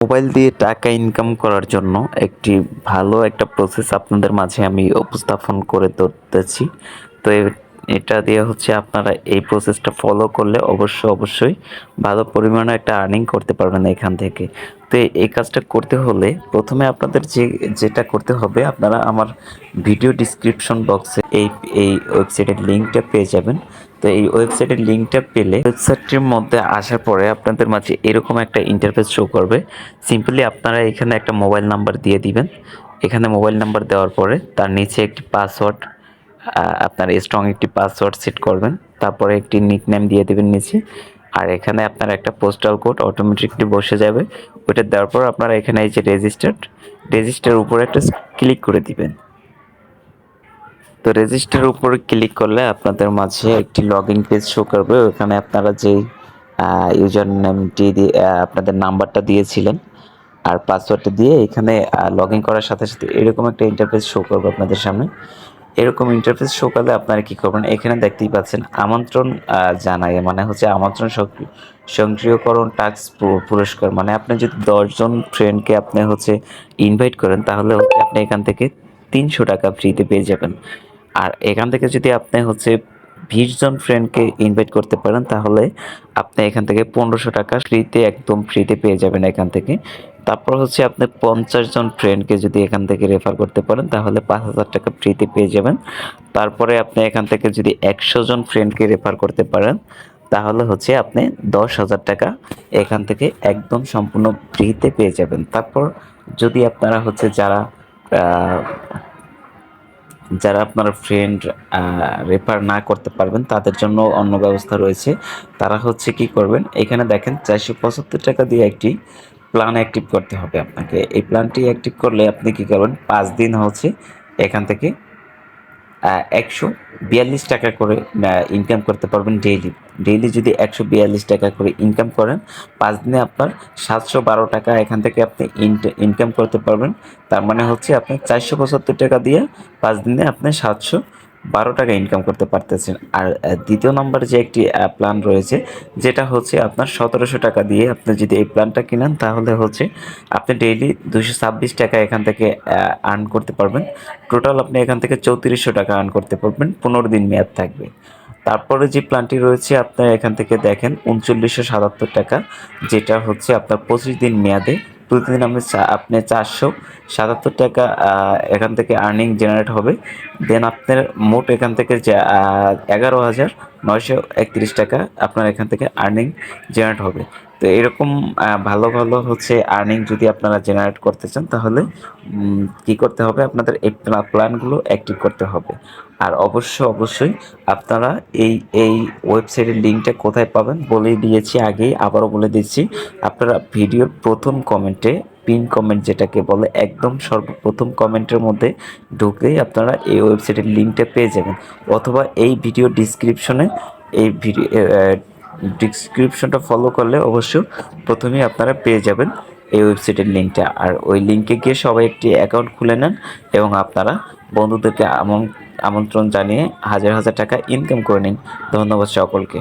Mobile দিয়ে টাকা income করার জন্য একটি ভালো একটা প্রসেস আপনাদের মাঝে আমি উপস্থাপন করে ধরতেছি। তো এটা দিয়ে হচ্ছে আপনারা এই প্রসেসটা ফলো করলে অবশ্যই ভালো পরিমাণে একটা আর্নিং করতে পারবেন এখান থেকে। তো এই কাজটা করতে হলে প্রথমে আপনাদের যেটা করতে হবে, আপনারা আমার ভিডিও ডিসক্রিপশন বক্সে এই ওয়েবসাইটের লিঙ্কটা পেয়ে যাবেন। তো এই ওয়েবসাইটের লিঙ্কটা পেলে ওয়েবসাইটটির মধ্যে আসার পরে আপনাদের মাঝে এরকম একটা ইন্টারফেস শো করবে। সিম্পলি আপনারা এখানে একটা মোবাইল নাম্বার দিয়ে দিবেন। এখানে মোবাইল নাম্বার দেওয়ার পরে তার নিচে একটি পাসওয়ার্ড, আপনার স্ট্রং একটি পাসওয়ার্ড সেট করবেন। তারপরে একটি নিকনেম দিয়ে দিবেন নিচে। আর এখানে আপনার একটা পোস্টাল কোড অটোমেটিকলি বসে যাবে। ওইটা দেওয়ার পর আপনারা এখানে এই যে রেজিস্টার উপরে একটা ক্লিক করে দিবেন। তো রেজিস্টার উপরে ক্লিক করলে আপনাদের মাঝে একটি লগ ইন পেজ শো করবে। ওখানে আপনারা যে ইউজার নেমটি দিয়ে আপনাদের নাম্বারটা দিয়েছিলেন আর পাসওয়ার্ডটা দিয়ে এখানে লগ ইন করার সাথে সাথে এরকম একটা ইন্টারফেস শো করবে আপনাদের সামনে। এরকম ইন্টারফেস শো করলে আপনারা কি করবেন, এখানে দেখতেই পাচ্ছেন আমন্ত্রণ জানায়, মানে হচ্ছে আমন্ত্রণ সক্রিয়করণ টাস্ক পুরস্কার। মানে আপনি যদি 10 জন ফ্রেন্ডকে আপনি হচ্ছে ইনভাইট করেন, তাহলে হচ্ছে আপনি এখান থেকে 300 টাকা ফ্রিতে পেয়ে যাবেন। আর এখান থেকে যদি আপনি হচ্ছে 20 জন ফ্রেন্ডকে ইনভাইট করতে পারেন, তাহলে আপনি এখান থেকে 1500 টাকা ফ্রিতে, একদম ফ্রিতে পেয়ে যাবেন এখান থেকে। তারপর হচ্ছে আপনি 50 জন ফ্রেন্ডকে যদি এখান থেকে রেফার করতে পারেন, তাহলে 5000 টাকা ফ্রিতে পেয়ে যাবেন। তারপরে আপনি এখান থেকে যদি 100 জন ফ্রেন্ডকে রেফার করতে পারেন, তাহলে হচ্ছে আপনি 10,000 টাকা এখান থেকে একদম সম্পূর্ণ ফ্রিতে পেয়ে যাবেন। তারপর যদি আপনারা হচ্ছে যারা আপনার ফ্রেন্ড রেফার না করতে পারবেন, তাদের জন্য অন্য ব্যবস্থা রয়েছে। তারা হচ্ছে কি করবেন, এখানে দেখেন 475 টাকা দিয়ে একটি প্ল্যান অ্যাক্টিভ করতে হবে আপনাকে। এই প্ল্যানটি অ্যাক্টিভ করলে আপনি কি করবেন, 5 দিন হচ্ছে এখান থেকে 142 টাকা করে ইনকাম করতে পারবেন ডেইলি। ডেইলি যদি 142 টাকা করে ইনকাম করেন, 5 দিনে আপনার 712 টাকা এখান থেকে আপনি ইনকাম করতে পারবেন। তার মানে হচ্ছে আপনি 475 টাকা দিয়ে 5 দিনে আপনি 712 টাকা ইনকাম করতে পারতেছেন। আর দ্বিতীয় নম্বর যে একটি প্ল্যান রয়েছে, যেটা হচ্ছে আপনার 1700 টাকা দিয়ে আপনি যদি এই প্ল্যানটা কিনেন, তাহলে হচ্ছে আপনি ডেইলি 226 টাকা এখান থেকে আর্ন করতে পারবেন। টোটাল আপনি এখান থেকে 3400 টাকা আর্ন করতে পারবেন, 15 দিন মেয়াদ থাকবে। তারপরে যে প্ল্যানটি রয়েছে আপনার এখান থেকে দেখেন 3977 টাকা, যেটা হচ্ছে আপনার 25 দিন মেয়াদে। প্রতিদিন আপনি 477 টাকা এখান থেকে আর্নিং জেনারেট হবে। দেন আপনার মোট এখান থেকে 11,931 টাকা আপনার এখান থেকে আর্নিং জেনারেট হবে। তো এরকম ভালো ভালো হচ্ছে আর্নিং যদি আপনারা জেনারেট করতে চান, তাহলে কি করতে হবে, আপনাদের এই প্ল্যানগুলো অ্যাক্টিভ করতে হবে। আর অবশ্যই আপনারা এই ওয়েবসাইটের লিঙ্কটা কোথায় পাবেন বলেই দিয়েছি আগেই, আবারও বলে দিচ্ছি। আপনারা ভিডিওর প্রথম কমেন্টে, পিন কমেন্ট যেটাকে বলে, একদম সর্বপ্রথম কমেন্টের মধ্যে ঢুকেই আপনারা এই ওয়েবসাইটের লিঙ্কটা পেয়ে যাবেন। অথবা এই ভিডিও ডিসক্রিপশনে এই ডিসক্রিপশনটা ফলো করলে অবশ্য প্রথমেই আপনারা পেয়ে যাবেন এই ওয়েবসাইটের লিঙ্কটা। আর ওই লিঙ্কে গিয়ে সবাই একটি অ্যাকাউন্ট খুলে নেন এবং আপনারা বন্ধুদেরকে আমন্ত্রণ জানিয়ে হাজার হাজার টাকা ইনকাম করে নিন। ধন্যবাদ সকলকে।